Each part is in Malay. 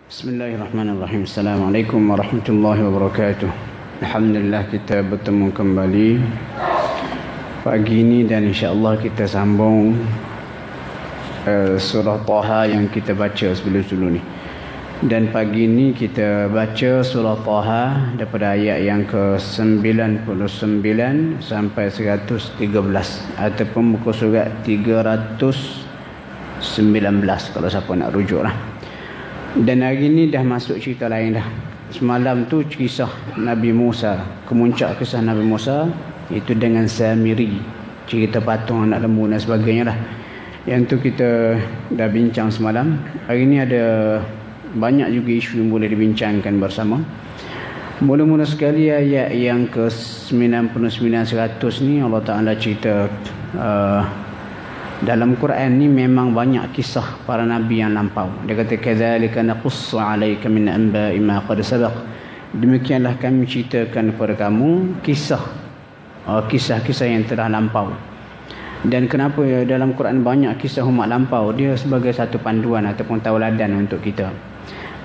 Bismillahirrahmanirrahim. Assalamualaikum warahmatullahi wabarakatuh. Alhamdulillah kita bertemu kembali pagi ini dan insya-Allah kita sambung surah Taha yang kita baca sebelum-sebelum ni. Dan pagi ini kita baca surah Taha daripada ayat yang ke-99 sampai 113 ataupun muka surat 319 kalau siapa nak rujuk lah. Dan hari ni dah masuk cerita lain dah. Semalam tu kisah Nabi Musa, kemuncak kisah Nabi Musa itu dengan Samiri, cerita patung anak lembu dan sebagainya lah. Yang tu kita dah bincang semalam. Hari ni ada banyak juga isu yang boleh dibincangkan bersama. Mula-mula sekali ayat yang ke-99-100 ni Allah Ta'ala cerita dalam Quran ni memang banyak kisah para nabi yang lampau. Dia kata kadzalika naqussu 'alaika min anba'i ma qad sabaq. Demikianlah kami ceritakan kepada kamu kisah-kisah yang telah lampau. Dan kenapa dalam Quran banyak kisah umat lampau? Dia sebagai satu panduan ataupun tauladan untuk kita.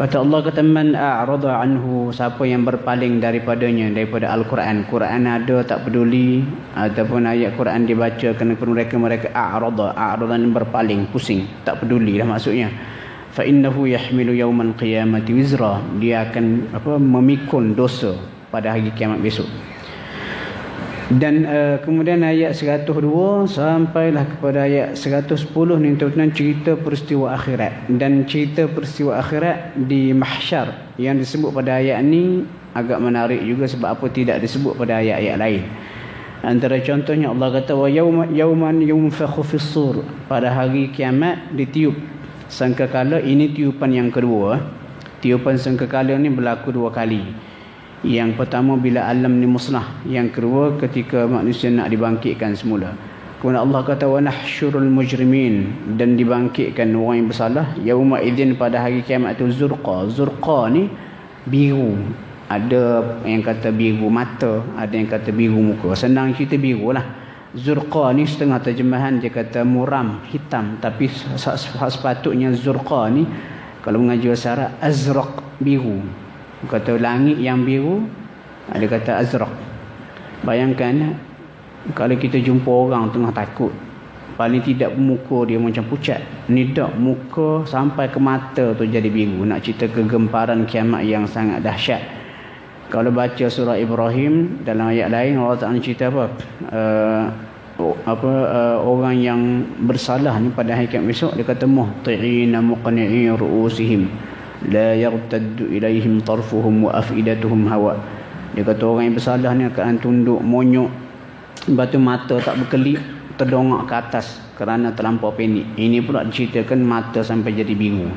Kata Allah kata man a'rada anhu, siapa yang berpaling daripadanya, daripada Al-Quran. Quran ada tak peduli, ataupun ayat Quran dibaca kepada mereka a'rada berpaling, pusing, tak peduli lah maksudnya. Fa innahu yahmilu yaumal qiyamati wizra, dia akan memikul dosa pada hari kiamat besok. Dan kemudian ayat 102 sampailah kepada ayat 110 ni tuan-tuan cerita peristiwa akhirat. Dan cerita peristiwa akhirat di mahsyar yang disebut pada ayat ni agak menarik juga, sebab apa tidak disebut pada ayat-ayat lain. Antara contohnya Allah kata wa yauman yunfakhu fis-sur, pada hari kiamat ditiup sangkakala. Ini tiupan yang kedua. Tiupan sangkakala ni berlaku dua kali. Yang pertama bila alam ni musnah, yang kedua ketika manusia nak dibangkitkan semula. Kemudian Allah kata wa nahsyurul mujrimin, dan dibangkitkan orang yang bersalah yauma idzin, pada hari kiamat tu zurqa. Zurqa ni biru, ada yang kata biru mata, ada yang kata biru muka. Senang cerita biru lah. Zurqa ni setengah terjemahan dia kata muram, hitam, tapi sepatutnya zurqa ni kalau mengaji bahasa Arab azraq, biru. Kata langit yang biru, ada kata azraq. Bayangkan kalau kita jumpa orang tengah takut, paling tidak muka dia macam pucat, ni tak, muka sampai ke mata tu jadi biru. Nak cerita kegemparan kiamat yang sangat dahsyat. Kalau baca surah Ibrahim dalam ayat lain, Allah Ta'ala cerita orang yang bersalah ni pada hari kiamat besok, dia kata muhti'ina muqni'i ru'usihim la yartaddu ilaihim tarfuhum wa afidatuhum hawa. Dia kata orang yang bersalah ni akan tunduk monyok, batu mata tak berkelip, terdongak ke atas kerana terlampau panik. Ini pula diceritakan mata sampai jadi biru.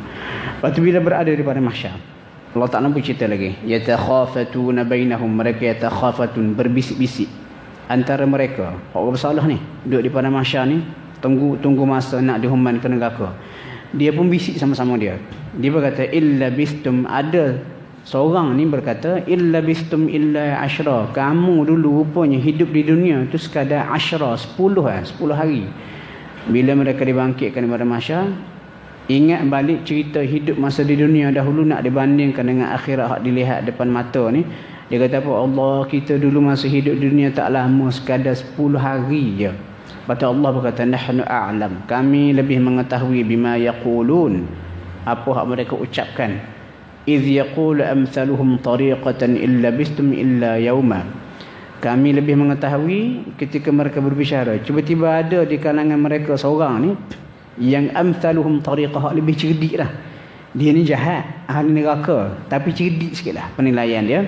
Lepas tu bila berada di pada mahsyar, Allah Ta'ala pun cerita lagi, yatakhafatuna bainahum, mereka yatakhafatun, berbisik-bisik antara mereka. Orang bersalah ni duduk di pada mahsyar ni, tunggu masa nak dihuman ke neraka. Dia pun bisik sama-sama dia. Dia berkata illa bistum, ada seorang ni berkata illa bistum illa ashra, kamu dulu rupanya hidup di dunia tu sekadar ashra, 10 hari. Bila mereka dibangkitkan pada mahsyar, ingat balik cerita hidup masa di dunia dahulu, nak dibandingkan dengan akhirat hak dilihat depan mata ni. Dia kata apa? Allah, kita dulu masa hidup di dunia tak lama, sekadar 10 hari je. Kata Allah berkata nahnu a'lam, kami lebih mengetahui bima yaqulun, apa hak mereka ucapkan. Iz yaqulu amsaluhum tariqatan illa bistum illa yauma, kami lebih mengetahui ketika mereka berbicara. Tiba-tiba ada di kalangan mereka seorang ni yang amsaluhum tariqah, lebih cerdik lah. Dia ni jahat, ahli neraka, tapi cerdik sikit lah penilaian dia.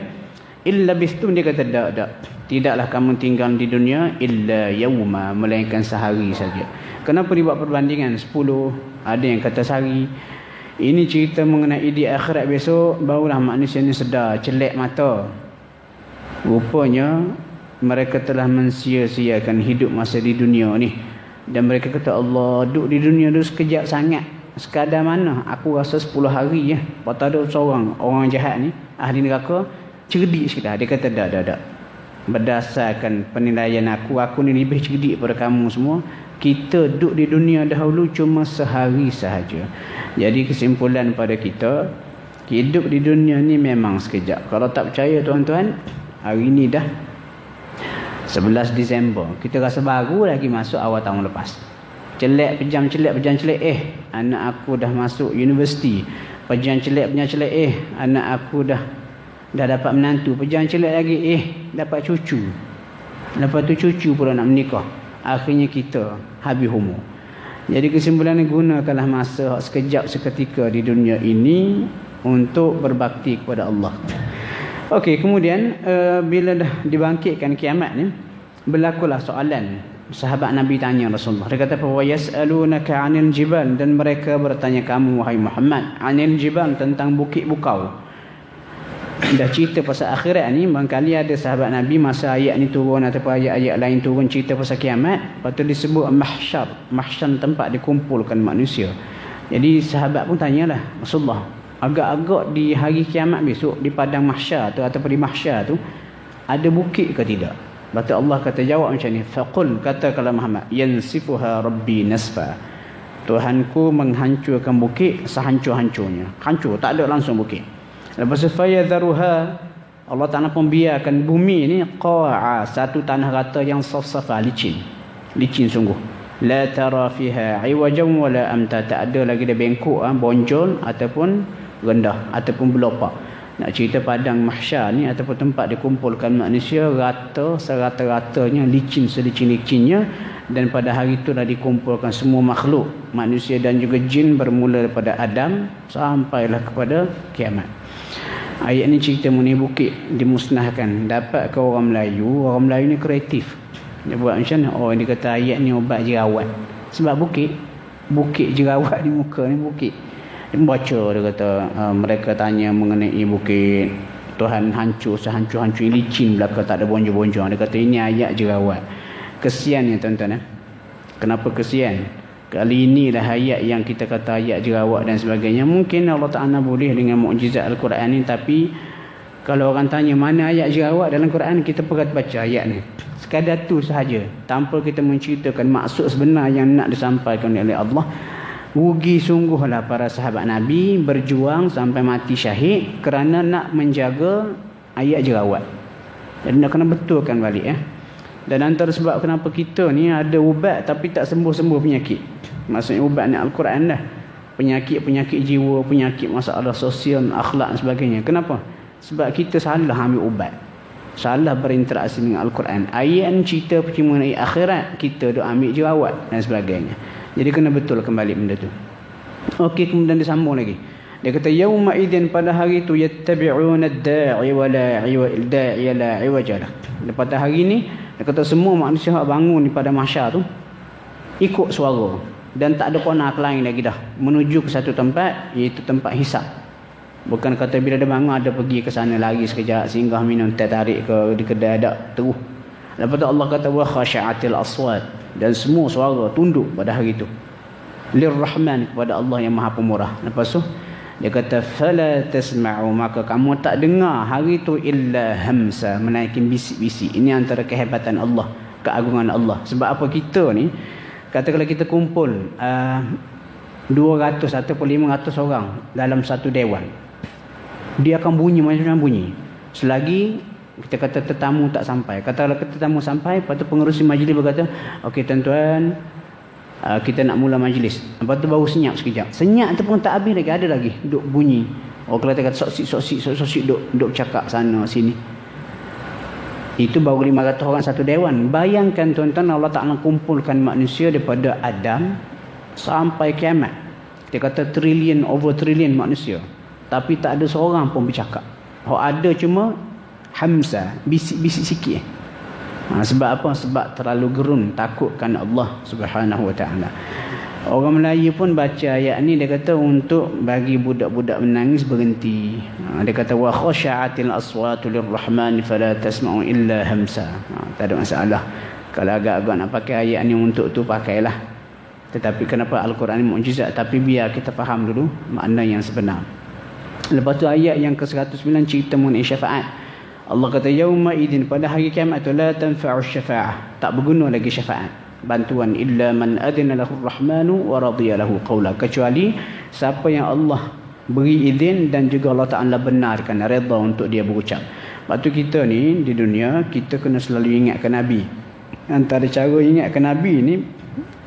Illa bistum, dia kata tak, tidaklah kamu tinggal di dunia illa yauma, melainkan sehari saja. Kenapa dibuat perbandingan 10? Ada yang kata sehari. Ini cerita mengenai di akhirat besok, barulah manusia ni sedar, celek mata. Rupanya mereka telah mensia-siakan hidup masa di dunia ni. Dan mereka kata Allah, duduk di dunia tu sekejap sangat. Sekadar mana? Aku rasa 10 hari ya. Patut ada seorang orang jahat ni, ahli neraka, cerdik sikit lah. Dia kata tak. Berdasarkan penilaian aku ni lebih cerdik pada kamu semua. Kita duduk di dunia dahulu cuma sehari sahaja. Jadi kesimpulan pada kita, Hidup di dunia ni memang sekejap. Kalau tak percaya tuan-tuan, hari ni dah 11 Disember. Kita rasa baru lagi masuk awal tahun lepas. Celek pejam celek, anak aku dah masuk universiti. Pejam celek, anak aku dah dapat menantu. Pejam celek lagi, dapat cucu. Lepas tu cucu pula nak menikah. Akhirnya kita habis umur. Jadi kesimpulannya, gunakanlah masa sekejap seketika di dunia ini untuk berbakti kepada Allah. Okey, kemudian bila dah dibangkitkan kiamat ni, berlakulah soalan. Sahabat Nabi tanya Rasulullah. Dia kata, "Wa yas'alunaka 'anil jibal," dan mereka bertanya kamu wahai Muhammad, 'anil jibal, tentang bukit bukau. Dah cerita pasal akhirat ni, barangkali ada sahabat Nabi masa ayat ni turun ataupun ayat-ayat lain turun cerita pasal kiamat, lepas tu disebut mahsyar. Mahsyar tempat dikumpulkan manusia. Jadi sahabat pun tanyalah Rasulullah, agak-agak di hari kiamat besok di padang mahsyar tu ataupun di mahsyar tu ada bukit ke tidak? Lepas tu Allah kata, jawab macam ni, faqul, katakanlah Muhammad, yansifuha rabbi nasfa, Tuhanku menghancurkan bukit sehancur-hancurnya. Hancur, tak ada langsung bukit. Lepas tu fayadharuha, Allah Ta'ala pun biarkan bumi ni qa'a, satu tanah rata yang safsafah, licin sungguh. La tara fiha iwajan wala amta, tak ada lagi dia bengkok, bonjol ataupun rendah ataupun berlopak. Nak cerita padang mahsyar ni ataupun tempat dikumpulkan manusia, rata serata-ratanya, licin selicin-licinnya, dan pada hari itulah dikumpulkan semua makhluk, manusia dan juga jin, bermula daripada Adam sampailah kepada kiamat. Ayat ni cerita mengenai bukit dimusnahkan. Dapat ke orang Melayu ni kreatif. Dia buat macam mana? Oh, dia kata ayat ni obat jerawat. Sebab bukit jerawat di muka ni bukit. Dia baca, dia kata mereka tanya mengenai bukit, Tuhan hancur sehancur-hancur, licin belaka, tak ada bonjol-bonjol. Dia kata ini ayat jerawat. Kesian ya tuan-tuan. Kenapa kesian? Kali inilah ayat yang kita kata ayat jerawat dan sebagainya. Mungkin Allah Ta'ala boleh dengan mukjizat Al-Quran ni, tapi kalau orang tanya mana ayat jerawat dalam Quran, kita perlu baca ayat ni. Sekadar tu sahaja, tanpa kita menceritakan maksud sebenar yang nak disampaikan oleh Allah. Rugi sungguhlah para sahabat Nabi berjuang sampai mati syahid kerana nak menjaga ayat jerawat. Dan nak kena betulkan balik Dan antara sebab kenapa kita ni ada ubat tapi tak sembuh-sembuh penyakit. Maksudnya ubat ni Al-Quran dah. Penyakit jiwa, penyakit masalah sosial, akhlak dan sebagainya. Kenapa? Sebab kita salah ambil ubat. Salah berinteraksi dengan Al-Quran. Ayat ni cerita mengenai akhirat, kita duk ambil jerawat dan sebagainya. Jadi kena betul kembali benda tu. Okey, kemudian disambung lagi. Dia kata yauma idzin, pada hari itu yattabi'una ad-da'i wa la iwaja lah. Pada hari ni dia kata semua manusia yang bangun di pada mahsyar tu ikut suara dan tak ada konak lain lagi dah menuju ke satu tempat, iaitu tempat hisab. Bukan kata bila dia bangun ada pergi ke sana lagi sekejap, singgah minum teh tarik ke di kedai ada terus. Lepas tu Allah kata wa khashi'atil aswat, dan semua suara tunduk pada hari itu lirrahman, kepada Allah yang Maha Pemurah. Lepas tu dia kata fala tasma'u, maka kamu tak dengar hari itu illa hamsa, menaikin bisik-bisik. Ini antara kehebatan Allah, keagungan Allah. Sebab apa? Kita ni katakanlah kita kumpul 200 ataupun 500 orang dalam satu dewan, dia akan bunyi macam-macam bunyi. Selagi kita kata tetamu tak sampai, katakanlah tetamu sampai, lepas tu pengerusi majlis berkata, okey tuan-tuan, kita nak mula majlis. Lepas tu baru senyap sekejap. Senyap tu pun tak habis lagi, ada lagi duk bunyi. Orang kata soksik duk cakap sana sini. Itu baru 500 orang satu dewan. Bayangkan tuan-tuan, Allah Ta'ala kumpulkan manusia daripada Adam sampai kiamat. Dia kata over trillion manusia, tapi tak ada seorang pun bercakap. Ada cuma hamsa, bisik-bisik sikit. Sebab apa? Sebab terlalu gerun, takutkan Allah Subhanahu Wa Ta'ala. Orang Melayu pun baca ayat ni, dia kata untuk bagi budak-budak menangis berhenti. Dia kata wa khasha'atil aswatu lirrahman fala tasma'u illa hamsa. Tak ada masalah. Kalau agak-agak nak pakai ayat ni untuk tu, pakailah. Tetapi kenapa Al-Quran ni mukjizat? Tapi biar kita faham dulu makna yang sebenar. Lepas tu ayat yang ke-109 cerita mengenai syafaat. Allah kata yauma idin, pada hari kiamat tu la tanfa'u syafa'ah, tak berguna lagi syafaat, bantuan, illa man adina lahu rahmanu wa radiya lahu qawla, kecuali siapa yang Allah beri izin dan juga Allah Ta'ala benarkan, redha untuk dia berucap. Sebab tu kita ni di dunia, kita kena selalu ingatkan Nabi. Antara cara ingatkan Nabi ni,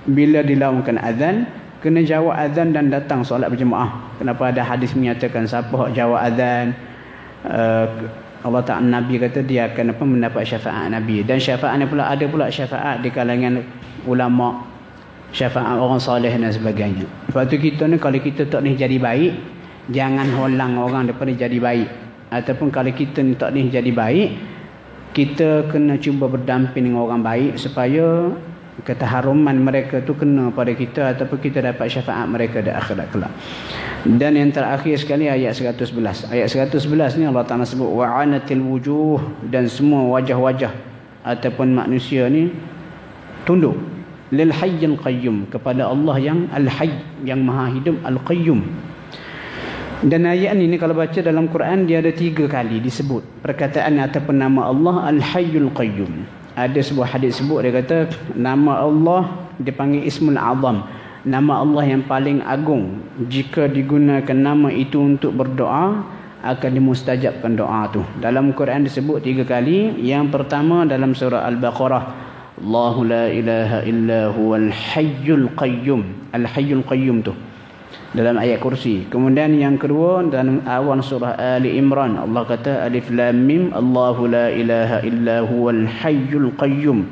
bila dilaungkan azan, kena jawab azan dan datang solat berjemaah. Kenapa ada hadis menyatakan siapa yang jawab azan, Allah Ta'ala, Nabi kata dia akan mendapat syafaat Nabi. Dan syafaat ni pula ada pula syafaat di kalangan ulama, syafaat orang soleh dan sebagainya. Sebab tu kita ni kalau kita tak boleh jadi baik, jangan halang orang daripada jadi baik. Ataupun kalau kita ni tak boleh jadi baik, kita kena cuba berdamping dengan orang baik supaya ketaharuman mereka tu kena pada kita ataupun kita dapat syafaat mereka di akhirat kelak. Dan yang terakhir sekali ayat 111. Ayat 111 ni Allah Ta'ala sebut wa'anatil wujuh, dan semua wajah-wajah ataupun manusia ni tunduk lil hayyil qayyum, kepada Allah yang al-hayy, yang maha hidup, al-qayyum. Dan ayat ni kalau baca dalam Quran, dia ada 3 kali disebut perkataan ataupun nama Allah al-hayyul qayyum. Ada sebuah hadis sebut, dia kata nama Allah dipanggil Ismul Azam, nama Allah yang paling agung. Jika digunakan nama itu untuk berdoa, akan dimustajabkan doa tu. Dalam Quran disebut 3 kali. Yang pertama dalam surah Al-Baqarah, Allahu la ilaha illa huwal hayyul qayyum. Al-hayyul qayyum tu dalam ayat kursi. Kemudian yang kedua dalam awal surah Ali Imran, Allah kata alif lam mim, Allahu la ilaha illa huwal hayyul qayyum.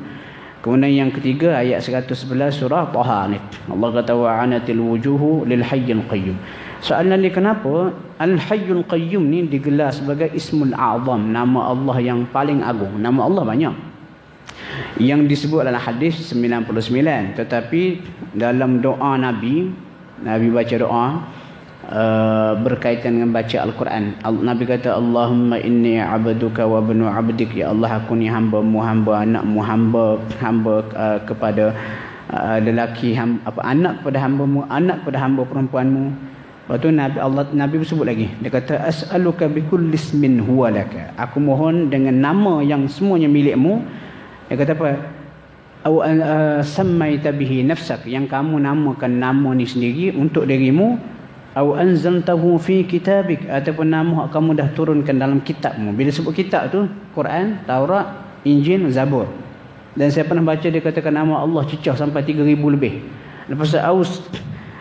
Kemudian yang ketiga ayat 111 surah Taha ni, Allah kata wa'anatil wujuhu lil hayyil qayyum. Soalan dia, kenapa al-hayyul qayyum ni digelar sebagai Ismul A'zam, nama Allah yang paling agung? Nama Allah banyak yang disebut dalam hadis 99, tetapi dalam doa Nabi baca doa berkaitan dengan baca Al-Quran. Nabi kata Allahumma inni abduka wa ibnu abdik, ya Allah aku ni hamba-Mu, hamba anak-Mu, hamba kepada lelaki, anak kepada hamba-Mu, anak kepada hamba perempuan-Mu. Lepas tu Nabi sebut lagi, dia kata as'aluka bikulli ismin huwa laka, aku mohon dengan nama yang semuanya milik-Mu. Dia kata apa? Aw sammaita bihi nafsak, yang kamu namakan nama ni sendiri untuk dirimu. Aw anzaltahu fi kitabik, ataupun nama kamu dah turunkan dalam kitabmu. Bila sebut kitab tu, Quran, Taurat, Injil, Zabur. Dan saya pernah baca dia katakan nama Allah cecah sampai 3,000 lebih. Lepas tu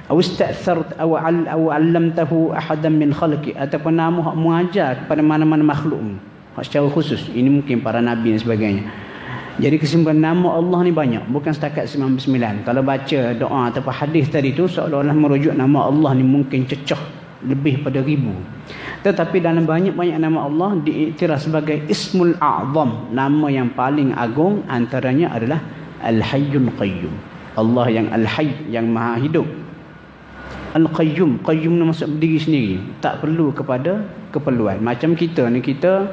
aw ista'thart aw 'allamtahu ahadan min khalqi, ataupun nama mengajar kepada mana-mana makhlukmu secara khusus. Ini mungkin para nabi dan sebagainya. Jadi kesimpulan, nama Allah ni banyak, bukan setakat 99. Kalau baca doa ataupun hadis tadi tu seolah-olah merujuk nama Allah ni mungkin cecah lebih pada 1,000. Tetapi dalam banyak-banyak nama Allah diiktiraf sebagai Ismul A'zam, nama yang paling agung, antaranya adalah Al-Hayyul Qayyum. Allah yang Al-Hayy, yang maha hidup. Al-Qayyum, Qayyum ni maksud berdiri sendiri, tak perlu kepada keperluan. Macam kita ni, kita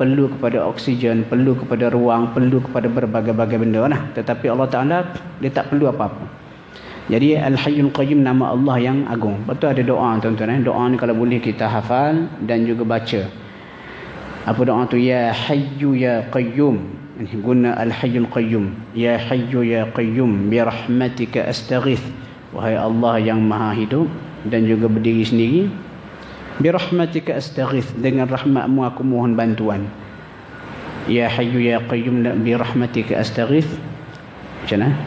perlu kepada oksigen, perlu kepada ruang, perlu kepada berbagai-bagai benda lah. Tetapi Allah Ta'ala dia tak perlu apa-apa. Jadi Al-Hayyul Qayyum, nama Allah yang agung. Lepas tu ada doa tuan-tuan. Doa ni kalau boleh kita hafal dan juga baca. Apa doa tu? Ya Hayyu Ya Qayyum. Guna Al-Hayyul Qayyum. Ya Hayyu Ya Qayyum bi rahmatika astaghith. Wahai Allah yang maha hidup dan juga berdiri sendiri, birahmatika astaghith, dengan rahmat-Mu aku mohon bantuan. Ya Hayyu Ya Qayyum birahmatika astaghith. Macam mana?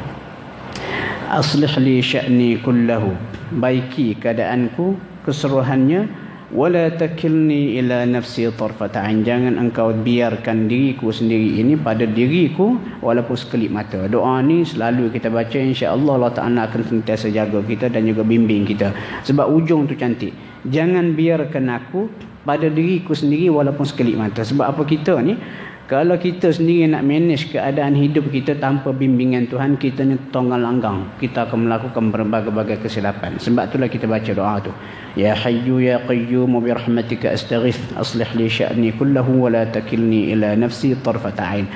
Aslih li sya'ni kullahu, baiki keadaanku keseluruhannya. Wala takilni ila nafsi tarfata ain, jangan engkau biarkan diriku sendiri ini pada diriku walaupun sekelip mata. Doa ni selalu kita baca, insya-Allah Allah Ta'ala akan sentiasa jaga kita dan juga bimbing kita. Sebab ujung tu cantik. Jangan biarkan aku pada diriku sendiri walaupun sekelip mata. Sebab apa, kita ni kalau kita sendiri nak manage keadaan hidup kita tanpa bimbingan Tuhan, kita ni tonggal langgang, kita akan melakukan berbagai-bagai kesilapan. Sebab itulah kita baca doa tu. Ya Hayyu Ya Qayyum bi rahmatika astaghith aslih li sya'ni kullahu wa la takilni ila nafsi tarfata ain.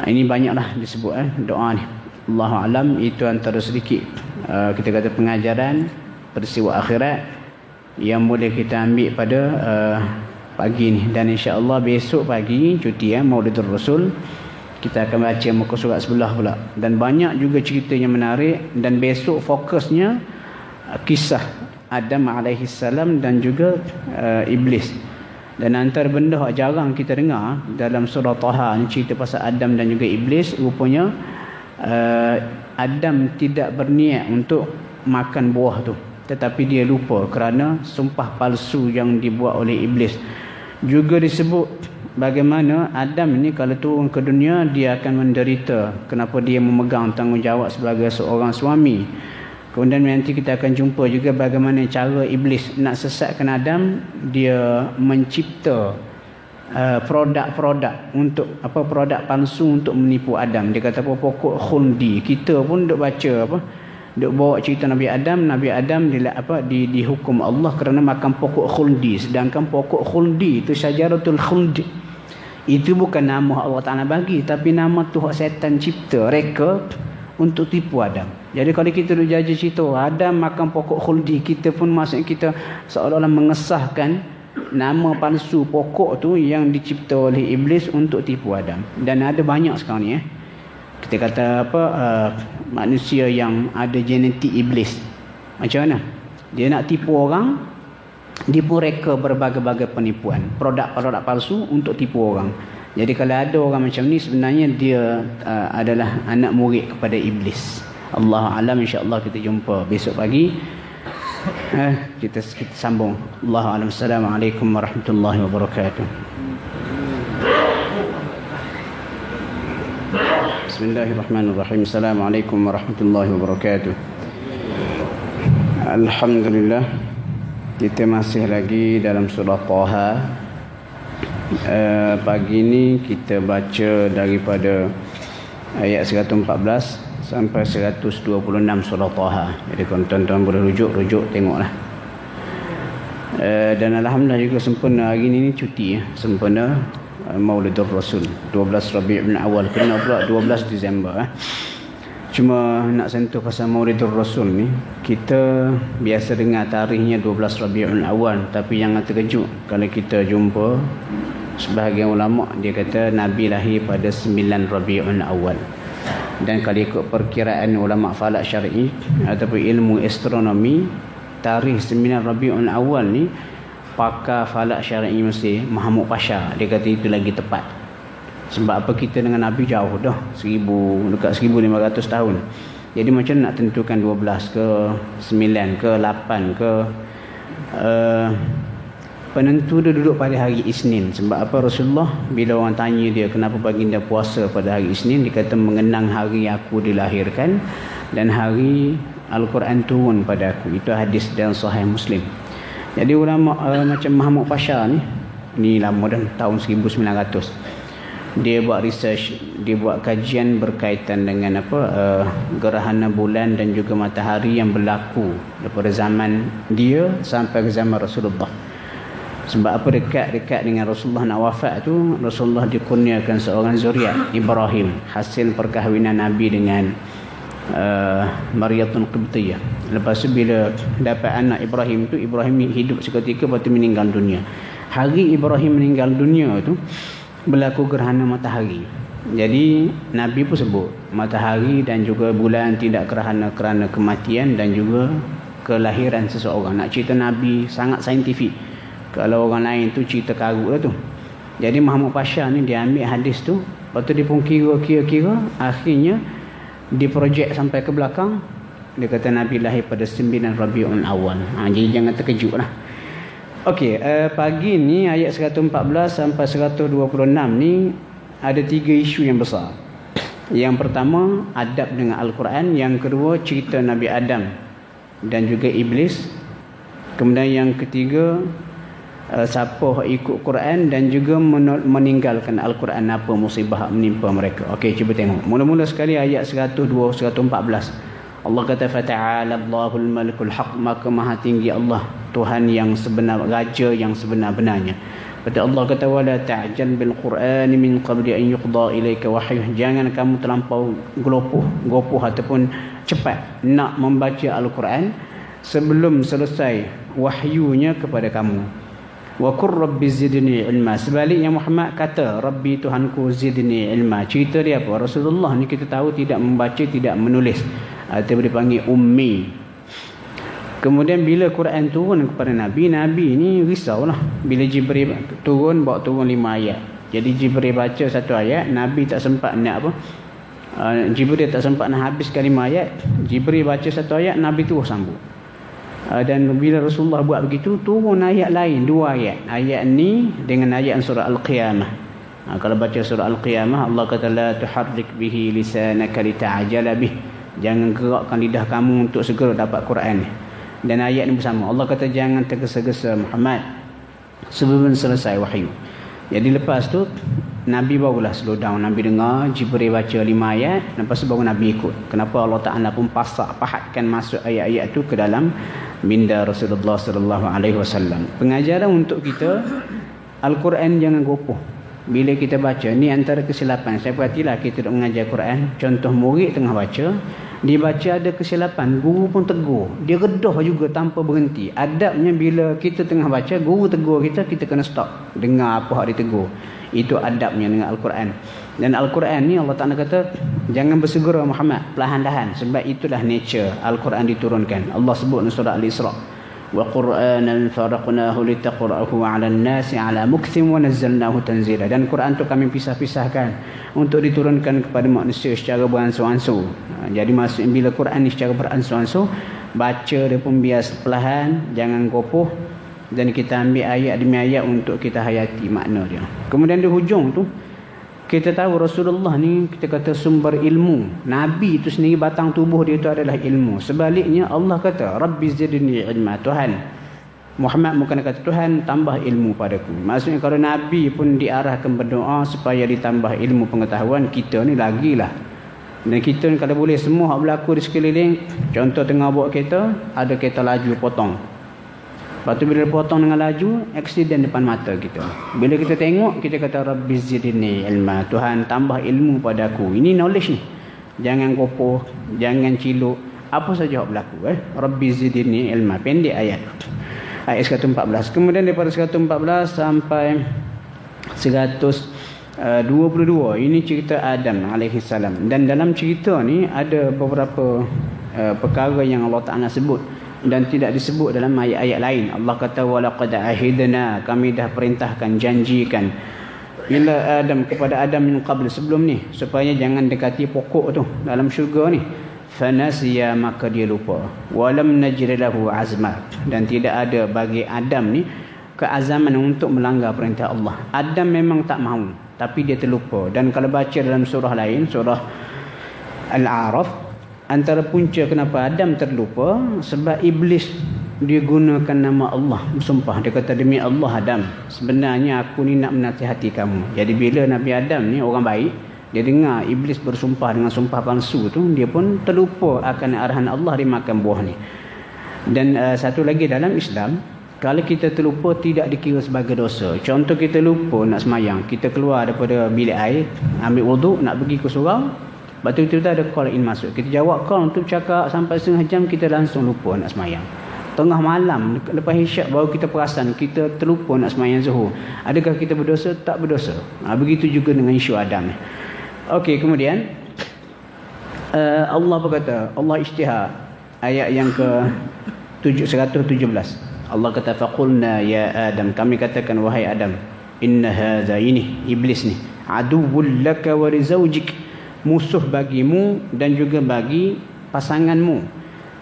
Ini banyaklah disebut doa ni. Allahu alam, itu antara sedikit kita kata pengajaran peristiwa akhirat yang boleh kita ambil pada pagi ni. Dan insya-Allah besok pagi cuti Maulidur Rasul, kita akan baca muka surat sebelah pula. Dan banyak juga cerita yang menarik, dan besok fokusnya kisah Adam alaihi salam dan juga iblis. Dan antara benda yang jarang kita dengar dalam surah Taha ni cerita pasal Adam dan juga iblis, rupanya Adam tidak berniat untuk makan buah tu, tetapi dia lupa kerana sumpah palsu yang dibuat oleh iblis. Juga disebut bagaimana Adam ni kalau turun ke dunia dia akan menderita, kenapa dia memegang tanggungjawab sebagai seorang suami. Kemudian nanti kita akan jumpa juga bagaimana cara iblis nak sesatkan Adam. Dia mencipta produk-produk untuk produk palsu untuk menipu Adam. Dia kata pokok khuldi. Kita pun duk baca duk bawa cerita Nabi Adam. Nabi Adam dihukum Allah kerana makan pokok khuldi, sedangkan pokok khuldi itu syajaratul khuld. Itu bukan nama Allah Taala bagi, tapi nama Tuhan setan cipta reka untuk tipu Adam. Jadi kalau kita duk jaja cerita Adam makan pokok khuldi, kita pun maksud kita seolah-olah mengesahkan nama palsu pokok tu yang dicipta oleh iblis untuk tipu Adam. Dan ada banyak sekarang ni kita kata manusia yang ada genetik iblis. Macam mana? Dia nak tipu orang, dia pun reka berbagai-bagai penipuan, produk-produk palsu untuk tipu orang. Jadi kalau ada orang macam ni, sebenarnya dia adalah anak murid kepada iblis. Allah alam, insya-Allah kita jumpa besok pagi. Kita sambung. Allah alam. Assalamualaikum warahmatullahi wabarakatuh. Bismillahirrahmanirrahim. Assalamualaikum warahmatullahi wabarakatuh. Alhamdulillah, kita masih lagi dalam surah Taha. Pagi ni kita baca daripada ayat 114 sampai 126 surah Taha. Jadi kalau tuan-tuan boleh rujuk tengoklah. Dan alhamdulillah juga sempena hari ni cuti sempena Maulidur Rasul 12 Rabiul Awal, kena pula 12 Disember. Cuma nak sentuh pasal Maulidur Rasul ni, kita biasa dengar tarikhnya 12 Rabiul Awal, tapi yang terkejut kalau kita jumpa sebahagian ulama dia kata Nabi lahir pada 9 Rabiul Awal. Dan kalau ikut perkiraan ulama falak syar'i ataupun ilmu astronomi, tarikh 9 Rabiul Awal ni pakar falak syar'i Mesir Muhammad Pasha dia kata itu lagi tepat. Sebab apa, kita dengan Nabi jauh dah, dekat 1500 tahun. Jadi macam nak tentukan 12 ke 9 ke 8 ke penentu dia duduk pada hari Isnin. Sebab apa, Rasulullah bila orang tanya dia kenapa baginda puasa pada hari Isnin, dia kata mengenang hari aku dilahirkan dan hari Al-Quran turun pada aku. Itu hadis dalam Sahih Muslim. Jadi ulama macam Muhammad Pasha ni lama dah, tahun 1900. Dia buat research, dia buat kajian berkaitan dengan gerhana bulan dan juga matahari yang berlaku daripada zaman dia sampai ke zaman Rasulullah. Sebab apa, dekat dengan Rasulullah nak wafat tu, Rasulullah dikurniakan seorang zuriat Ibrahim, hasil perkahwinan Nabi dengan Maryatun Qibtiyah. Lepas tu bila dapat anak Ibrahim tu, Ibrahim hidup seketika, lepas tu meninggal dunia. Hari Ibrahim meninggal dunia tu berlaku gerhana matahari. Jadi Nabi pun sebut matahari dan juga bulan tidak gerhana kerana kematian dan juga kelahiran seseorang. Nak cerita Nabi sangat saintifik. Kalau orang lain tu cerita karut lah tu. Jadi Muhammad Pasha ni dia ambil hadis tu, lepas tu dia pun kira, akhirnya diprojek sampai ke belakang. Dia kata Nabi lahir pada 9 Rabiul Awal. Jadi jangan terkejut lah. Okey, pagi ni ayat 114 sampai 126 ni ada 3 isu yang besar. Yang pertama, adab dengan Al-Quran. Yang kedua, cerita Nabi Adam dan juga iblis. Kemudian yang ketiga, siapa ikut Quran dan juga meninggalkan Al-Quran, apa musibah menimpa mereka. Okey, cuba tengok. Mula-mula sekali ayat 102 114. Allah kata fata'ala Allahul malikul haq, maka maha tinggi Allah, Tuhan yang sebenar, raja yang sebenar-benarnya. Kata Allah kata wala ta'jal bil Qur'an min qabli an yuqda ilaika wahyuh, jangan kamu terlampau gopoh ataupun cepat nak membaca Al-Quran sebelum selesai wahyunya kepada kamu. Wa qur rabbi zidni ilma, sebaliknya Muhammad kata Rabbi Tuhanku zidni ilma. Cerita dia apa? Rasulullah ni kita tahu tidak membaca, tidak menulis, atau dipanggil ummi. Kemudian bila Quran turun kepada Nabi, Nabi ni risaulah. Bila Jibril turun, bawa turun 5 ayat. Jadi Jibril baca satu ayat, Nabi tak sempat nak apa? Jibril tak sempat nak habiskan 5 ayat. Jibril baca satu ayat, Nabi terus sambung. Dan bila Rasulullah buat begitu, turun ayat lain, 2 ayat. Ayat ni dengan ayat surah Al-Qiyamah. Kalau baca surah Al-Qiyamah, Allah kata la tuharrik bihi lisanaka lita'jala bih. Jangan gerakkan lidah kamu untuk segera dapat Quran ni. Dan ayat ni bersama. Allah kata jangan tergesa-gesa Muhammad sebelum selesai wahyu. Jadi lepas tu Nabi barulah slow down. Nabi dengar Jibril baca 5 ayat, lepas tu baru Nabi ikut. Kenapa Allah Ta'ala pun pahatkan masuk ayat-ayat tu ke dalam minda Rasulullah sallallahu alaihi wasallam. Pengajaran untuk kita, Al-Quran jangan gopoh. Bila kita baca, ni antara kesilapan. Saya perhatilah kita duk mengajar Quran, contoh murid tengah baca, dia baca ada kesilapan, guru pun tegur. Dia redah juga tanpa berhenti. Adabnya bila kita tengah baca, guru tegur kita, kita kena stop. Dengar apa hak dia tegur. Itu adabnya dengan Al-Quran. Dan Al-Quran ni Allah Ta'ala kata, jangan bersegera Muhammad, perlahan-lahan. Sebab itulah nature Al-Quran diturunkan. Allah sebut dalam surah Al-Isra'. وَقُرْآنًا فَرَقْنَاهُ لِتَقْرَأَهُ عَلَى النَّاسِ عَلَى مُكْثٍ وَنَزَّلْنَاهُ تَنزِيلًا. Dan Quran tu kami pisah-pisahkan untuk diturunkan kepada manusia secara beransur-ansur. Jadi maksudnya bila Quran ni secara beransur-ansur, baca dia pun biasa perlahan, jangan gopoh, dan kita ambil ayat demi ayat untuk kita hayati makna dia. Kemudian di hujung tu kita tahu Rasulullah ni, kita kata sumber ilmu. Nabi itu sendiri batang tubuh dia itu adalah ilmu. Sebaliknya Allah kata Rabbi zidni ilma. Tuhan, Muhammad bukan kata Tuhan tambah ilmu padaku. Maksudnya kalau Nabi pun diarahkan berdoa supaya ditambah ilmu pengetahuan, kita ni lagilah. Dan kita ni kalau boleh semua hak berlaku di sekeliling, contoh tengah bawa kereta, ada kereta laju potong. Lepas tu bila potong dengan laju, aksiden depan mata kita. Bila kita tengok, kita kata Rabbi zidni ilma. Tuhan tambah ilmu padaku. Ini knowledge ni. Jangan gopoh, jangan ciluk. Apa saja yang berlaku. Rabbi zidni ilma. Pendek ayat. Ayat 114. Kemudian daripada 114 sampai 122. Ini cerita Adam AS. Dan dalam cerita ni ada beberapa perkara yang Allah Ta'ala sebut dan tidak disebut dalam ayat-ayat lain. Allah kata walaqad ahidna, kami dah perintahkan, janjikan ila Adam, kepada Adam min qabl, sebelum ni, supaya jangan dekati pokok tu dalam syurga ni. Fanasiya, maka dia lupa. Walam najid lahu azma, dan tidak ada bagi Adam ni keazaman untuk melanggar perintah Allah. Adam memang tak mahu, tapi dia terlupa. Dan kalau baca dalam surah lain, surah Al-A'raf, antara punca kenapa Adam terlupa, sebab iblis dia gunakan nama Allah bersumpah. Dia kata demi Allah Adam, sebenarnya aku ni nak menasihati kamu. Jadi bila Nabi Adam ni orang baik, dia dengar iblis bersumpah dengan sumpah palsu tu, dia pun terlupa akan arahan Allah, dia makan buah ni. Dan satu lagi dalam Islam, kalau kita terlupa tidak dikira sebagai dosa. Contoh kita lupa nak semayang, kita keluar daripada bilik air, ambil wuduk, nak pergi ke surau, lepas tu kita ada call in masuk. Kita jawab call untuk cakap sampai setengah jam, kita langsung lupa nak semayang. Tengah malam lepas isyak baru kita perasan kita terlupa nak semayang zuhur. Adakah kita berdosa? Tak berdosa. Begitu juga dengan isu Adam. Okey, kemudian Allah berkata, Allah isytihar ayat yang ke 117. Allah kata faqulna ya Adam, kami katakan wahai Adam, inna hadza, ini iblis ni, aduwwul laka wa li zawjik, musuh bagimu dan juga bagi pasanganmu.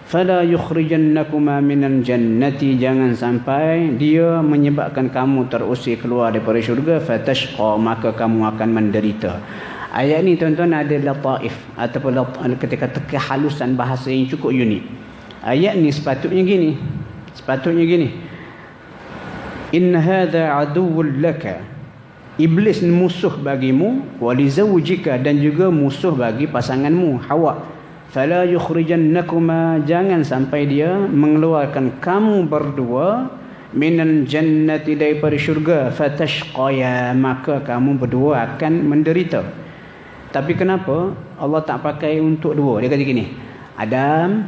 Fala yukhrijannakuma minal jannati, jangan sampai dia menyebabkan kamu terusir keluar daripada syurga. Fatashqa, maka kamu akan menderita. Ayat ni tuan-tuan ada lataif ataupun ketika kehalusan bahasa yang cukup unik. Ayat ni sepatutnya gini. Inna hadza aduwwul laka, iblis ni musuh bagimu, wali zawjika, dan juga musuh bagi pasanganmu Hawa. Fala yukhrijannakuma, jangan sampai dia mengeluarkan kamu berdua minal jannati, daripada syurga. Fatashqaya, maka kamu berdua akan menderita. Tapi kenapa Allah tak pakai untuk dua? Dia kata gini, Adam,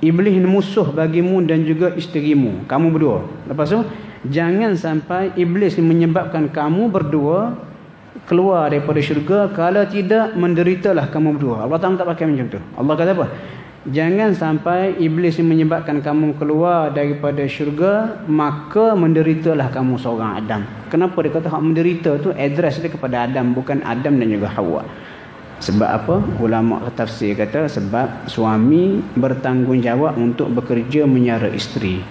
iblis ni musuh bagimu dan juga isterimu, kamu berdua. Lepas tu jangan sampai iblis menyebabkan kamu berdua keluar daripada syurga, kalau tidak menderitalah kamu berdua. Allah tak pakai macam tu. Allah kata apa? Jangan sampai iblis ni menyebabkan kamu keluar daripada syurga, maka menderitalah kamu seorang Adam. Kenapa dia kata hak menderita tu address dia kepada Adam, bukan Adam dan juga Hawa. Sebab apa? Ulama tafsir kata sebab suami bertanggungjawab untuk bekerja menyara isteri.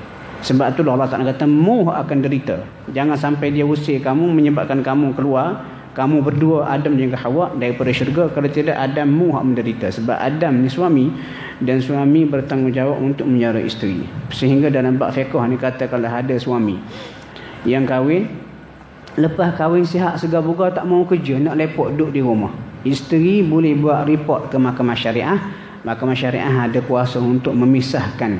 Sebab tu Allah Ta'ala kata mu akan derita. Jangan sampai dia usir kamu, menyebabkan kamu keluar, kamu berdua Adam dan juga Hawa daripada syurga. Kalau tidak, Adam mu hak menderita. Sebab Adam ni suami dan suami bertanggungjawab untuk menyara isteri. Sehingga dalam bab fiqh ni kata kalau ada suami yang kahwin, lepas kahwin sihat segar bugar tak mau kerja, nak lepok duduk di rumah, isteri boleh buat report ke mahkamah syariah. Mahkamah syariah ada kuasa untuk memisahkan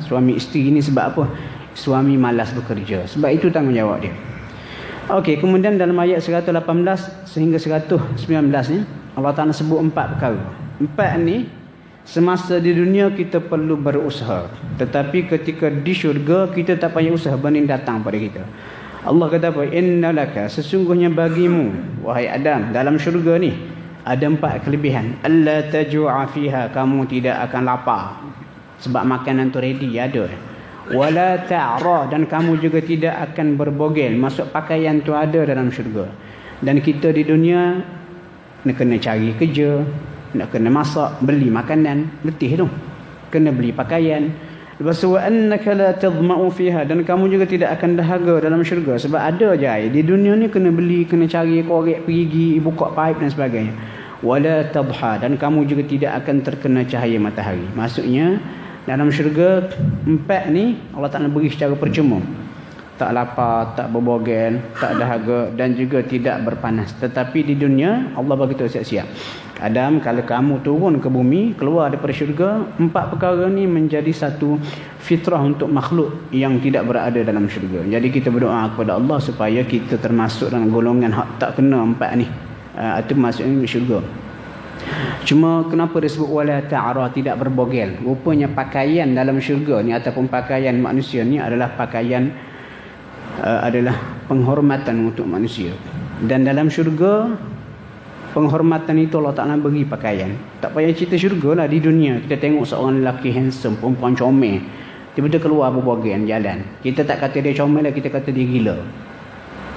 suami isteri ni. Sebab apa? Suami malas bekerja. Sebab itu tanggungjawab dia. Okey, kemudian dalam ayat 118 sehingga 119 ni Allah Ta'ala sebut 4 perkara. 4 ni semasa di dunia kita perlu berusaha, tetapi ketika di syurga kita tak payah usaha, benih datang pada kita. Allah kata apa? Innalaka, sesungguhnya bagimu wahai Adam dalam syurga ni ada 4 kelebihan. Alla tajua fiha, kamu tidak akan lapar sebab makanan tu ready ada. Wala ta'ra, dan kamu juga tidak akan berbogel. Maksud pakaian tu ada dalam syurga. Dan kita di dunia nak kena cari kerja, nak kena masak, beli makanan, letih tu. Kena beli pakaian. Lepas tu annaka la tadma'u fiha, dan kamu juga tidak akan dahaga dalam syurga sebab ada je air. Di dunia ni kena beli, kena cari, korek perigi, buka paip dan sebagainya. Wala tadha, dan kamu juga tidak akan terkena cahaya matahari. Maksudnya dalam syurga 4 ni Allah Ta'ala beri secara percuma. Tak lapar, tak berbogel, tak dahaga dan juga tidak berpanas. Tetapi di dunia Allah bagi tahu siap-siap. Adam, kalau kamu turun ke bumi, keluar daripada syurga, 4 perkara ni menjadi satu fitrah untuk makhluk yang tidak berada dalam syurga. Jadi kita berdoa kepada Allah supaya kita termasuk dalam golongan hak tak kena 4 ni. Itu maksudnya syurga. Cuma kenapa disebut wala ta'ara, tidak berbogel? Rupanya pakaian dalam syurga ni ataupun pakaian manusia ni adalah pakaian adalah penghormatan untuk manusia. Dan dalam syurga penghormatan itu Allah Ta'ala beri pakaian. Tak payah cerita syurga lah, di dunia kita tengok seorang lelaki handsome, perempuan comel, tiba-tiba keluar berbogel jalan, kita tak kata dia comel lah, kita kata dia gila.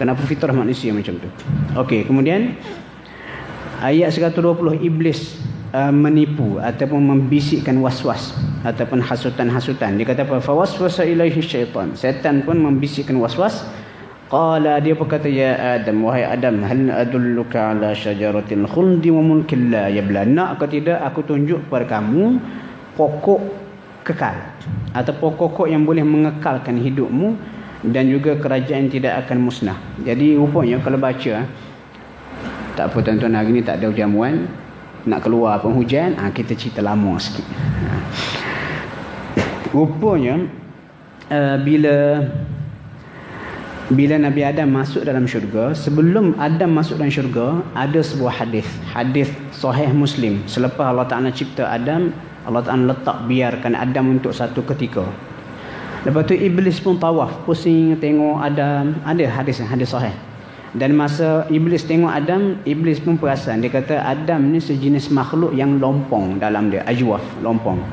Kenapa? Fitrah manusia macam tu. Okey, kemudian ayat 120, iblis menipu ataupun membisikkan waswas ataupun hasutan-hasutan. Dia kata apa? Fawaswasa ilaihi syaitan. Setan pun membisikkan waswas. Qala, dia berkata, ya Adam, wahai Adam, hal adulluka ala syajaratil khuldi wa mulkin la yabla. Nak ke tidak aku tunjuk kepada kamu pokok kekal atau pokok yang boleh mengekalkan hidupmu dan juga kerajaan tidak akan musnah. Jadi rupanya kalau baca, tak apa tuan-tuan, hari ni tak ada jamuan, nak keluar penghujan, kita cerita lama sikit. Rupanya bila Nabi Adam masuk dalam syurga, sebelum Adam masuk dalam syurga, ada sebuah hadis sahih Muslim. Selepas Allah Ta'ala cipta Adam, Allah Ta'ala letak biarkan Adam untuk satu ketika. Lepas tu iblis pun tawaf, pusing tengok Adam. Ada hadis sahih. Dan masa iblis tengok Adam, iblis pun perasan. Dia kata Adam ni sejenis makhluk yang lompong dalam dia, ajwaf, lompong.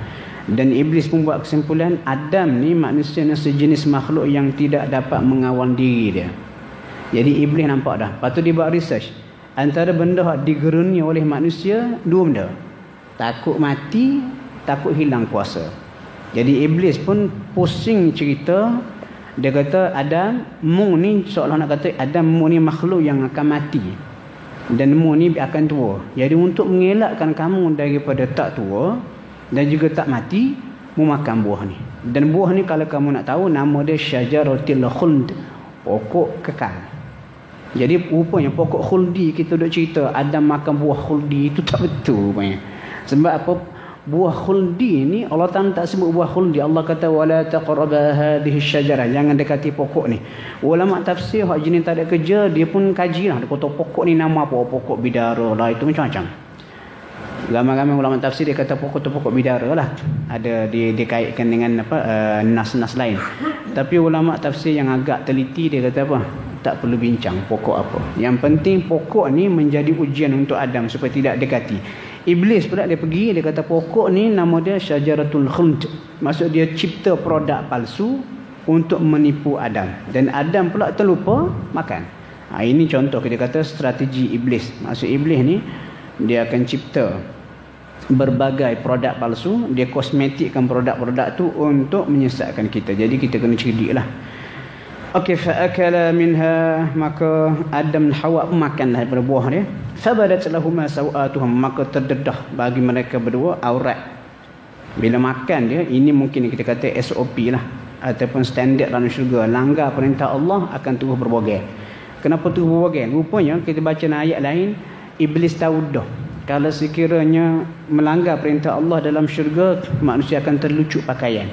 Dan iblis pun buat kesimpulan Adam ni manusia ni sejenis makhluk yang tidak dapat mengawal diri dia. Jadi iblis nampak dah. Lepas tu dia buat research. Antara benda yang digeruni oleh manusia, 2 benda. Takut mati, takut hilang kuasa. Jadi iblis pun pusing cerita. Dia kata Adam, mu ni seolah nak kata Adam, mu ni makhluk yang akan mati dan mu ni akan tua. Jadi untuk mengelakkan kamu daripada tak tua dan juga tak mati, mu makan buah ni. Dan buah ni kalau kamu nak tahu, nama dia syajaratil khuld, pokok kekal. Jadi rupanya pokok khuldi, kita duk cerita Adam makan buah khuldi, itu tak betul rupanya. Sebab apa? Buah khuldi ni Allah Ta'ala tak sebut buah khuldi. Allah kata wala taqraba hadhihi syajarah, jangan dekati pokok ni. Ulama tafsir hak jenis tak ada kerja, dia pun kaji lah. Dia kata pokok ni nama apa? Pokok bidara lah, itu macam-macam. Ramai-ramai ulama tafsir dia kata pokok tu pokok bidara lah. Ada dikaitkan dengan apa nas-nas lain. Tapi ulama tafsir yang agak teliti dia kata apa? Tak perlu bincang pokok apa. Yang penting pokok ni menjadi ujian untuk Adam supaya tidak dekati. Iblis pula dia pergi, dia kata pokok ni nama dia syajaratul khuld. Maksud dia cipta produk palsu untuk menipu Adam. Dan Adam pula terlupa makan. Ini contoh kita kata strategi iblis. Maksud iblis ni dia akan cipta berbagai produk palsu, dia kosmetikkan produk-produk tu untuk menyesatkan kita. Jadi kita kena cerdik lah. Okey, fa'akala minha, maka Adam dan Hawa pun makanlah daripada buah dia. Fabadat lahuma sawatuhum, maka terdedah bagi mereka berdua aurat. Bila makan dia, ini mungkin kita kata SOP lah, ataupun standard dalam syurga. Langgar perintah Allah akan terus berbogel. Kenapa terus berbogel? Rupanya kita baca ayat lain, iblis tahu dah kalau sekiranya melanggar perintah Allah dalam syurga, manusia akan terlucuk pakaian.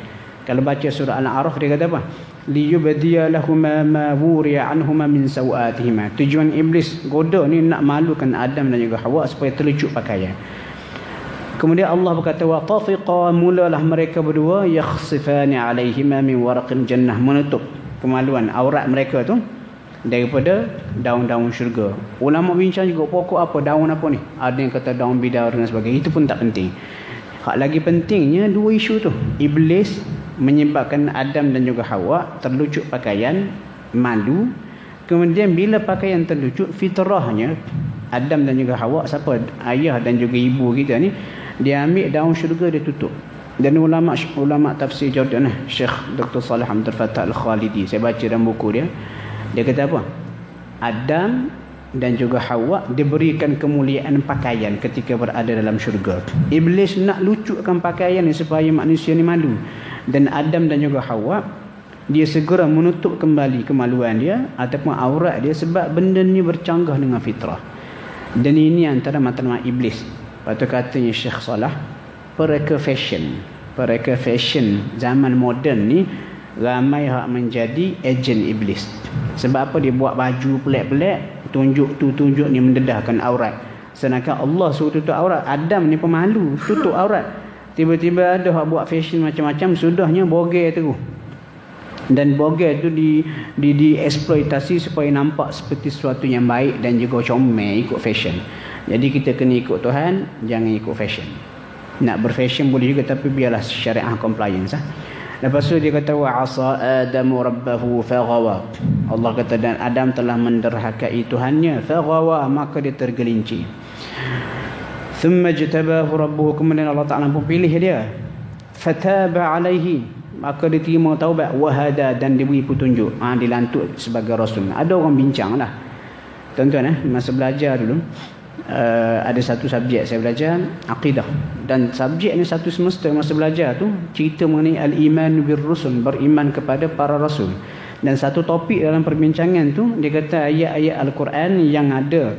Kalau baca surah Al-A'raf dia kata apa? Liyubdiya lahuma ma wuriya anhuma min sawatihima. Tujuan iblis goda ni nak malukan Adam dan juga Hawa supaya terlucuk pakaian. Kemudian Allah berkata wa tafiqa, mulalah mereka berdua yakhsifani alaihima min waraqil jannah, menutup kemaluan aurat mereka tu daripada daun-daun syurga. Ulama bincang juga pokok apa, daun apa ni. Ada yang kata daun bidar dan sebagainya. Itu pun tak penting. Hak lagi pentingnya dua isu tu. Iblis menyebabkan Adam dan juga Hawa terlucuk pakaian, malu. Kemudian bila pakaian terlucuk, fitrahnya Adam dan juga Hawa, siapa ayah dan juga ibu kita ni, dia ambil daun syurga, dia tutup. Dan ulama tafsir Jordan, Syekh Dr. Salih Abdul Fattah Al-Khalidi, saya baca dalam buku dia, dia kata apa? Adam dan juga Hawa diberikan kemuliaan pakaian ketika berada dalam syurga. Iblis nak lucukkan pakaian ni supaya manusia ni malu. Dan Adam dan juga Hawa, dia segera menutup kembali kemaluan dia ataupun aurat dia sebab benda ni bercanggah dengan fitrah. Dan ini antara matlamat iblis. Lepas tu katanya Syekh Salah, pereka fashion zaman moden ni ramai hak menjadi ejen iblis. Sebab apa? Dia buat baju pelik-pelik, tunjuk ni mendedahkan aurat. Sedangkan Allah suruh tutup aurat. Adam ni pemalu, tutup aurat. Tiba-tiba ada hak buat fashion macam-macam, sudahnya bogel terus. Dan bogel tu dieksploitasi supaya nampak seperti sesuatu yang baik dan juga comel ikut fashion. Jadi kita kena ikut Tuhan, jangan ikut fashion. Nak berfashion boleh juga, tapi biarlah syariah compliance. Lepas tu dia kata wa asa Adamu rabbahu faghawa. Allah kata dan Adam telah menderhakai Tuhannya, faghawa, maka dia tergelincir. Thumma jtabahu rabbuhu, kemudian Allah Ta'ala pun pilih dia. Fataba alaihi, maka dia terima taubat, wahada, dan diberi petunjuk. Dilantik sebagai rasul. Ada orang bincang lah, tuan-tuan, masa belajar dulu, ada satu subjek saya belajar akidah, dan subjek ni satu semester masa belajar tu cerita mengenai al-iman bir rusul, beriman kepada para rasul. Dan satu topik dalam perbincangan tu dia kata ayat-ayat Al-Quran yang ada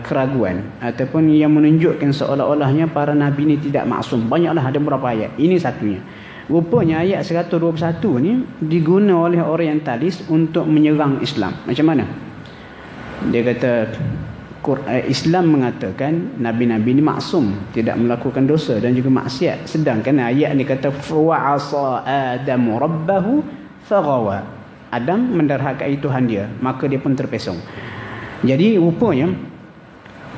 keraguan ataupun yang menunjukkan seolah-olahnya para nabi ni tidak maksum. Banyaklah, ada beberapa ayat. Ini satunya. Rupanya ayat 121 ni diguna oleh orientalis untuk menyerang Islam. Macam mana? Dia kata Islam mengatakan nabi-nabi ni maksum, tidak melakukan dosa dan juga maksiat. Sedangkan ayat ni kata wa asa Adamu rabbahu faghawa. Adam menderhakai Tuhan dia, maka dia pun terpesong. Jadi rupanya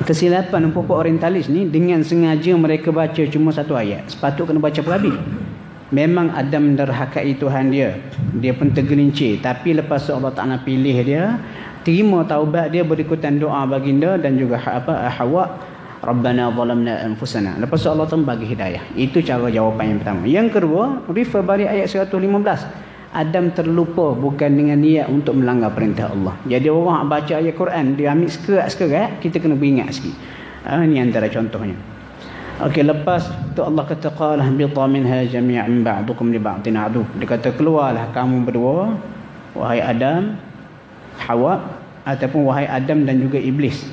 kesilapan pokok orientalis ni, dengan sengaja mereka baca cuma satu ayat. Sepatut kena baca pelabih. Memang Adam menderhakai Tuhan dia, dia pun tergelincir. Tapi lepas Allah Ta'ala pilih dia, terima taubat dia, berikutan doa baginda dan juga Hawa, Rabbana zalamna anfusana. Lepas Allah Ta'ala bagi hidayah. Itu cara jawapan yang pertama. Yang kedua, refer balik ayat 115. Adam terlupa bukan dengan niat untuk melanggar perintah Allah. Jadi orang baca ayat Quran, dia ambil sekerat-sekerat, kita kena beringat sikit. Ini antara contohnya. Okey, lepas tu Allah kata qala habita minha jami'an ba'dukum li ba'din adu. Dia kata keluarlah kamu berdua, wahai Adam, Hawa, ataupun wahai Adam dan juga iblis.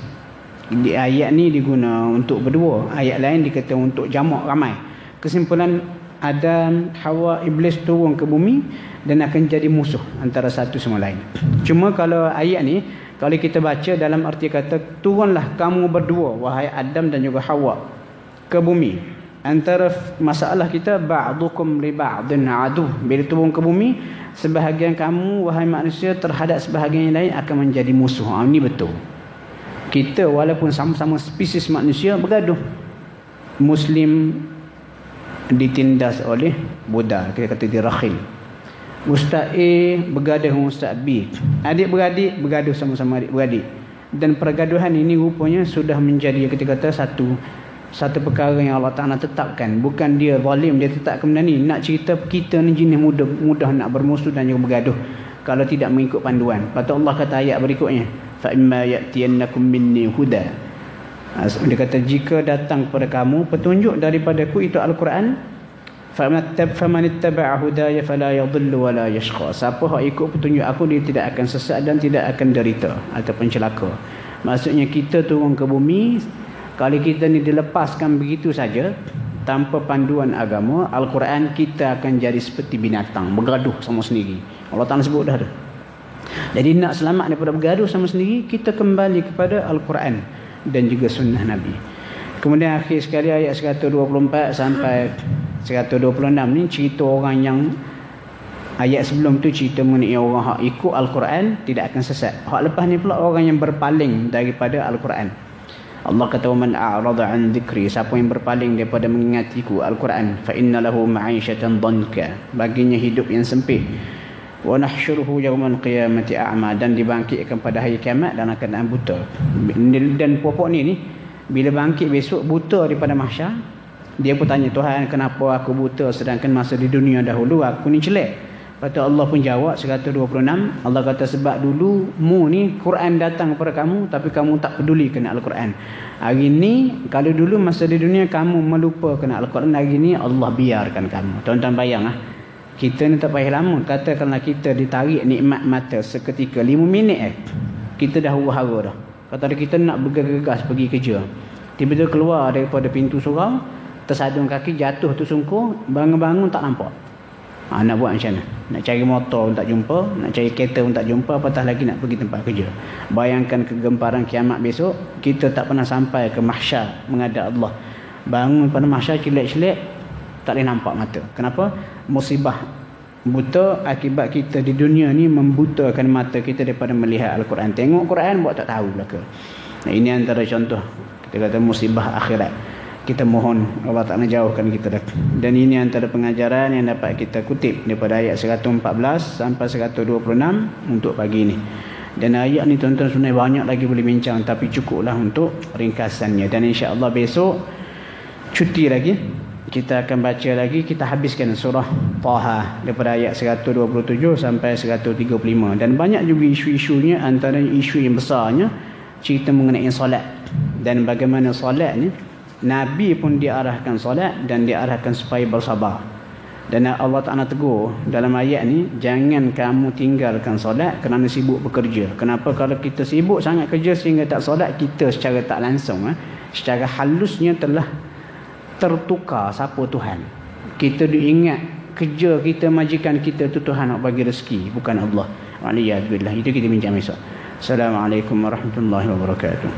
Di ayat ni diguna untuk berdua, ayat lain dikata untuk jamak ramai. Kesimpulan, Adam, Hawa, iblis turun ke bumi dan akan jadi musuh antara satu sama lain. Cuma kalau ayat ni, kalau kita baca dalam arti kata turunlah kamu berdua, wahai Adam dan juga Hawa, ke bumi. Antara masalah kita ba'dukum li ba'din adu. Bila turun ke bumi, sebahagian kamu wahai manusia terhadap sebahagian yang lain akan menjadi musuh. Ini betul. Kita walaupun sama-sama spesies manusia bergaduh. Muslim ditindas oleh Buddha, kita kata dia rakhil. Ustaz A bergaduh dengan Ustaz B. Adik-beradik bergaduh sama-sama adik-beradik. Dan pergaduhan ini rupanya sudah menjadi, kita kata, satu perkara yang Allah Ta'ala tetapkan. Bukan dia zalim, dia tetapkan benda ni. Nak cerita kita ni jenis mudah nak bermusuh dan juga bergaduh kalau tidak mengikut panduan. Patut Allah kata ayat berikutnya, fa imma ya'tiyannakum minni huda. Dia kata, jika datang kepada kamu petunjuk daripadaku, itu Al-Quran, faman ittaba'a hudaya fala yadhillu wa la yashqa. Siapa yang ikut petunjuk aku, dia tidak akan sesat dan tidak akan derita ataupun celaka. Maksudnya kita turun ke bumi, kalau kita ni dilepaskan begitu saja tanpa panduan agama Al-Quran, kita akan jadi seperti binatang, bergaduh sama sendiri. Allah Ta'ala sebut dah tu. Jadi nak selamat daripada bergaduh sama sendiri, kita kembali kepada Al-Quran dan juga sunnah Nabi. Kemudian akhir sekali ayat 124 sampai 126 ni cerita orang yang, ayat sebelum tu cerita mengenai orang hak ikut Al-Quran tidak akan sesat. Hak lepas ni pula orang yang berpaling daripada Al-Quran. Allah kata, man a'rada an dhikri, siapa yang berpaling daripada mengingatiku Al-Quran, fa inna lahu ma'isyatan dhanka, baginya hidup yang sempit. Wa nahsyuruhu yawmal qiyamati a'ma, dan dibangkitkan pada hari kiamat dan akan buta. Dan pokok ni bila bangkit besok buta daripada mahsyar, dia pun tanya, Tuhan, kenapa aku buta sedangkan masa di dunia dahulu aku ni celak? Lepas tu Allah pun jawab 126. Allah kata, sebab dulu mu ni Quran datang kepada kamu tapi kamu tak peduli kena Al-Quran. Hari ni, kalau dulu masa di dunia kamu melupa kena Al-Quran, hari ni Allah biarkan kamu. Tuan-tuan bayang kita ni tak payah lama. Katakanlah kita ditarik nikmat mata seketika 5 minit kita dah huru-hara dah. Kata kita nak bergegas pergi kerja, tiba-tiba keluar daripada pintu surau, tersadung kaki, jatuh tersungkur, bangun-bangun tak nampak. Nak buat macam mana? Nak cari motor pun tak jumpa, nak cari kereta pun tak jumpa, apatah lagi nak pergi tempat kerja. Bayangkan kegemparan kiamat besok, kita tak pernah sampai ke mahsyar menghadap Allah. Bangun pada mahsyar celak-celak, tak boleh nampak mata. Kenapa? Musibah buta akibat kita di dunia ni membutakan mata kita daripada melihat Al-Quran. Tengok Quran, buat tak tahu belaka. Nah, ini antara contoh, kita kata musibah akhirat. Kita mohon Allah Ta'ala jauhkan kita dah. Dan ini antara pengajaran yang dapat kita kutip daripada ayat 114 sampai 126 untuk pagi ini. Dan ayat ni tuan-tuan sebenarnya banyak lagi boleh bincang, tapi cukuplah untuk ringkasannya. Dan insya-Allah besok cuti lagi, kita akan baca lagi, kita habiskan surah Taha daripada ayat 127 sampai 135. Dan banyak juga isu-isunya, antara isu yang besarnya cerita mengenai solat dan bagaimana solat ni Nabi pun diarahkan solat dan diarahkan supaya bersabar. Dan Allah Ta'ala tegur dalam ayat ni, jangan kamu tinggalkan solat kerana sibuk bekerja. Kenapa? Kalau kita sibuk sangat kerja sehingga tak solat, kita secara tak langsung secara halusnya telah tertukar siapa Tuhan. Kita diingat kerja kita, majikan kita tu Tuhan nak bagi rezeki, bukan Allah. Waliyadzubillah. Itu kita bincang besok. Assalamualaikum warahmatullahi wabarakatuh.